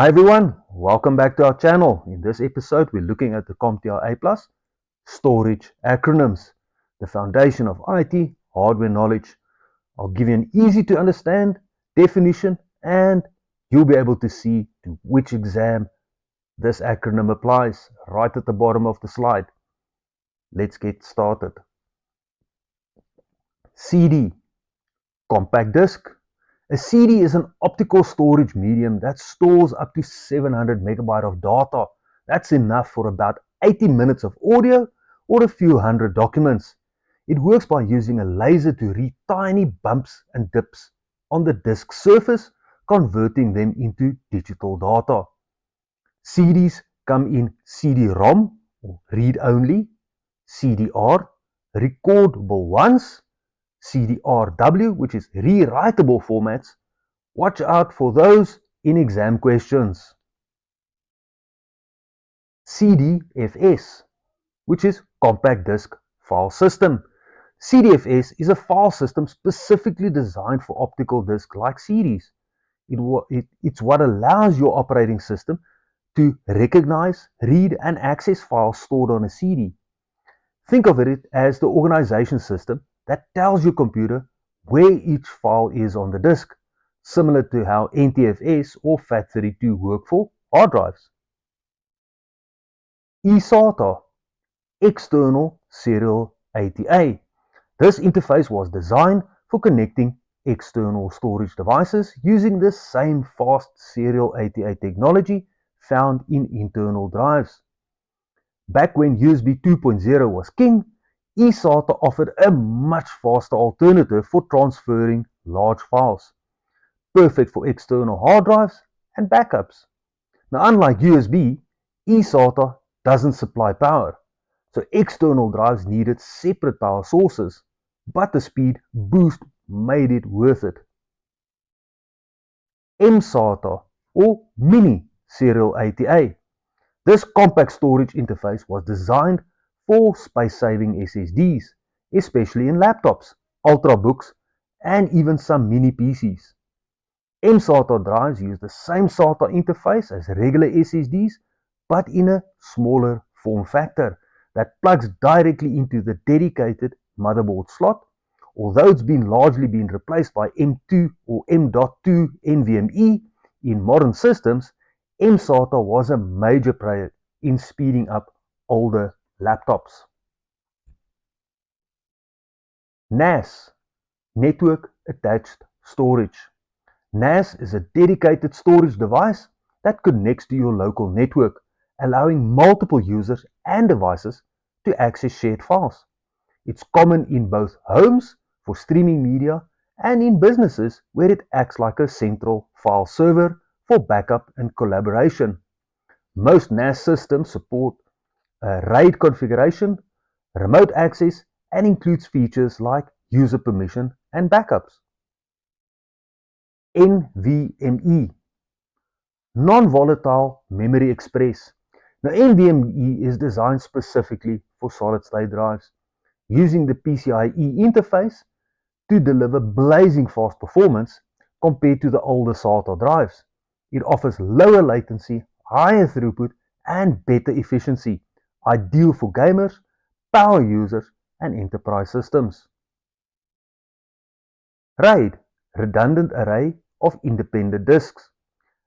Hi everyone, welcome back to our channel. In this episode, we're looking at the CompTIA A+ storage acronyms, the foundation of IT hardware knowledge. I'll give you an easy to understand definition and you'll be able to see to which exam this acronym applies right at the bottom of the slide. Let's get started. CD, compact disc. A CD is an optical storage medium that stores up to 700 megabyte of data. That's enough for about 80 minutes of audio or a few hundred documents. It works by using a laser to read tiny bumps and dips on the disk surface, converting them into digital data. CDs come in CD-ROM, or read-only, CDR, recordable once, CDRW, which is rewritable formats. Watch out for those in exam questions. CDFS, which is compact disc file system. CDFS is a file system specifically designed for optical discs like CDs. It's what allows your operating system to recognize, read, and access files stored on a CD. Think of it as the organization system that tells your computer where each file is on the disk, similar to how NTFS or FAT32 work for hard drives. eSATA, external serial ATA. This interface was designed for connecting external storage devices using the same fast serial ATA technology found in internal drives. Back when USB 2.0 was king, eSATA offered a much faster alternative for transferring large files, perfect for external hard drives and backups. Now, unlike USB, eSATA doesn't supply power, so external drives needed separate power sources, but the speed boost made it worth it. mSATA, or Mini Serial ATA. This compact storage interface was designed for space-saving SSDs, especially in laptops, ultrabooks, and even some mini PCs. mSATA drives use the same SATA interface as regular SSDs, but in a smaller form factor that plugs directly into the dedicated motherboard slot. Although it's largely been replaced by M2 or M.2 NVMe in modern systems, mSATA was a major player in speeding up older laptops. NAS, Network Attached Storage. NAS is a dedicated storage device that connects to your local network, allowing multiple users and devices to access shared files. It's common in both homes for streaming media and in businesses where it acts like a central file server for backup and collaboration. Most NAS systems support RAID configuration, remote access, and includes features like user permission and backups. NVMe, Non-Volatile Memory Express. Now, NVMe is designed specifically for solid-state drives, using the PCIe interface to deliver blazing fast performance compared to the older SATA drives. It offers lower latency, higher throughput, and better efficiency, ideal for gamers, power users, and enterprise systems. RAID, Redundant Array of Independent Disks.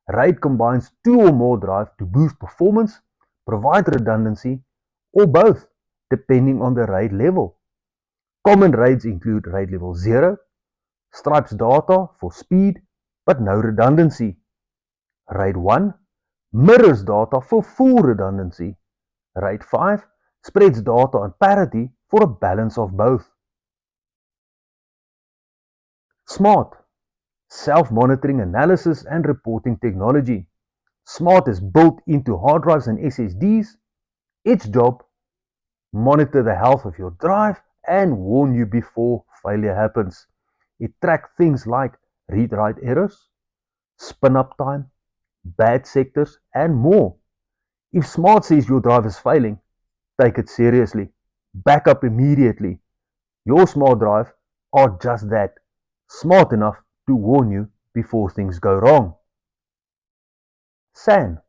RAID combines two or more drives to boost performance, provide redundancy, or both, depending on the RAID level. Common RAIDs include RAID level 0, stripes data for speed but no redundancy. RAID 1 mirrors data for full redundancy. RAID 5 spreads data and parity for a balance of both. SMART, Self-Monitoring Analysis and Reporting Technology. SMART is built into hard drives and SSDs. Its job, monitor the health of your drive and warn you before failure happens. It tracks things like read-write errors, spin-up time, bad sectors, and more. If SMART says your drive is failing, take it seriously. Back up immediately. Your smart drive are just that, smart enough to warn you before things go wrong. SAN,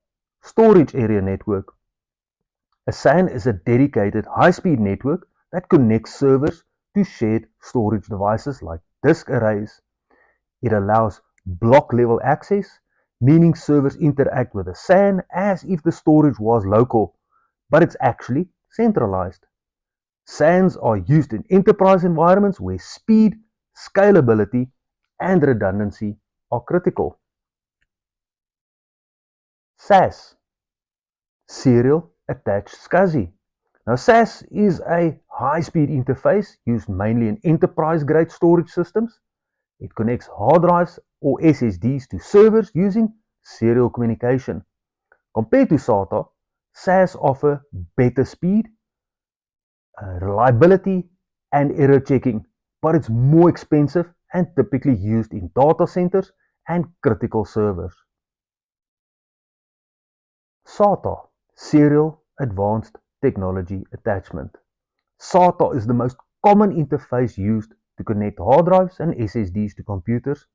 Storage Area Network. A SAN is a dedicated high-speed network that connects servers to shared storage devices like disk arrays. It allows block-level access, meaning servers interact with the SAN as if the storage was local, but it's actually centralized. SANs are used in enterprise environments where speed, scalability, and redundancy are critical. SAS, Serial Attached SCSI. Now, SAS is a high-speed interface used mainly in enterprise-grade storage systems. It connects hard drives or SSDs to servers using serial communication. Compared to SATA, SAS offers better speed, reliability, and error checking, but it's more expensive and typically used in data centers and critical servers. SATA, Serial Advanced Technology Attachment. SATA is the most common interface used to connect hard drives and SSDs to computers.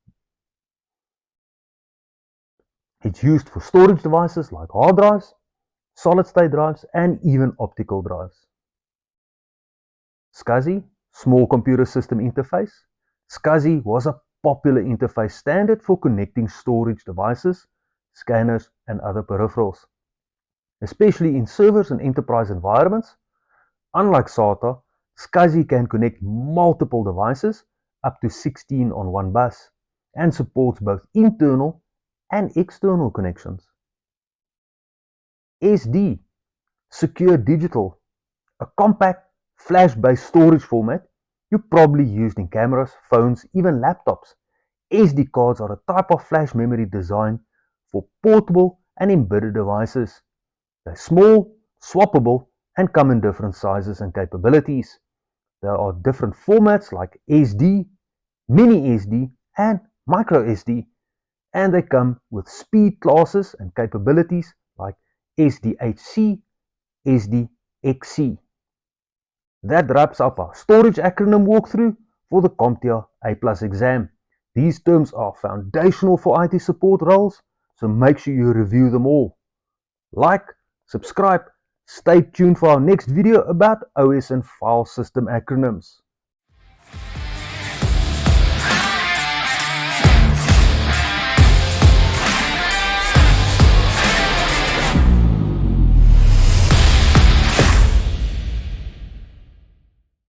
It's used for storage devices like hard drives, solid-state drives, and even optical drives. SCSI, Small Computer System Interface. SCSI was a popular interface standard for connecting storage devices, scanners, and other peripherals. Especially in servers and enterprise environments, unlike SATA, SCSI can connect multiple devices, up to 16 on one bus, and supports both internal and external connections. SD, Secure Digital, a compact flash-based storage format you probably used in cameras, phones, even laptops. SD cards are a type of flash memory designed for portable and embedded devices. They're small, swappable, and come in different sizes and capabilities. There are different formats like SD, mini SD, and micro SD, and they come with speed classes and capabilities like SDHC, SDXC. That wraps up our storage acronym walkthrough for the CompTIA A+ exam. These terms are foundational for IT support roles, so make sure you review them all. Like, subscribe, stay tuned for our next video about OS and file system acronyms.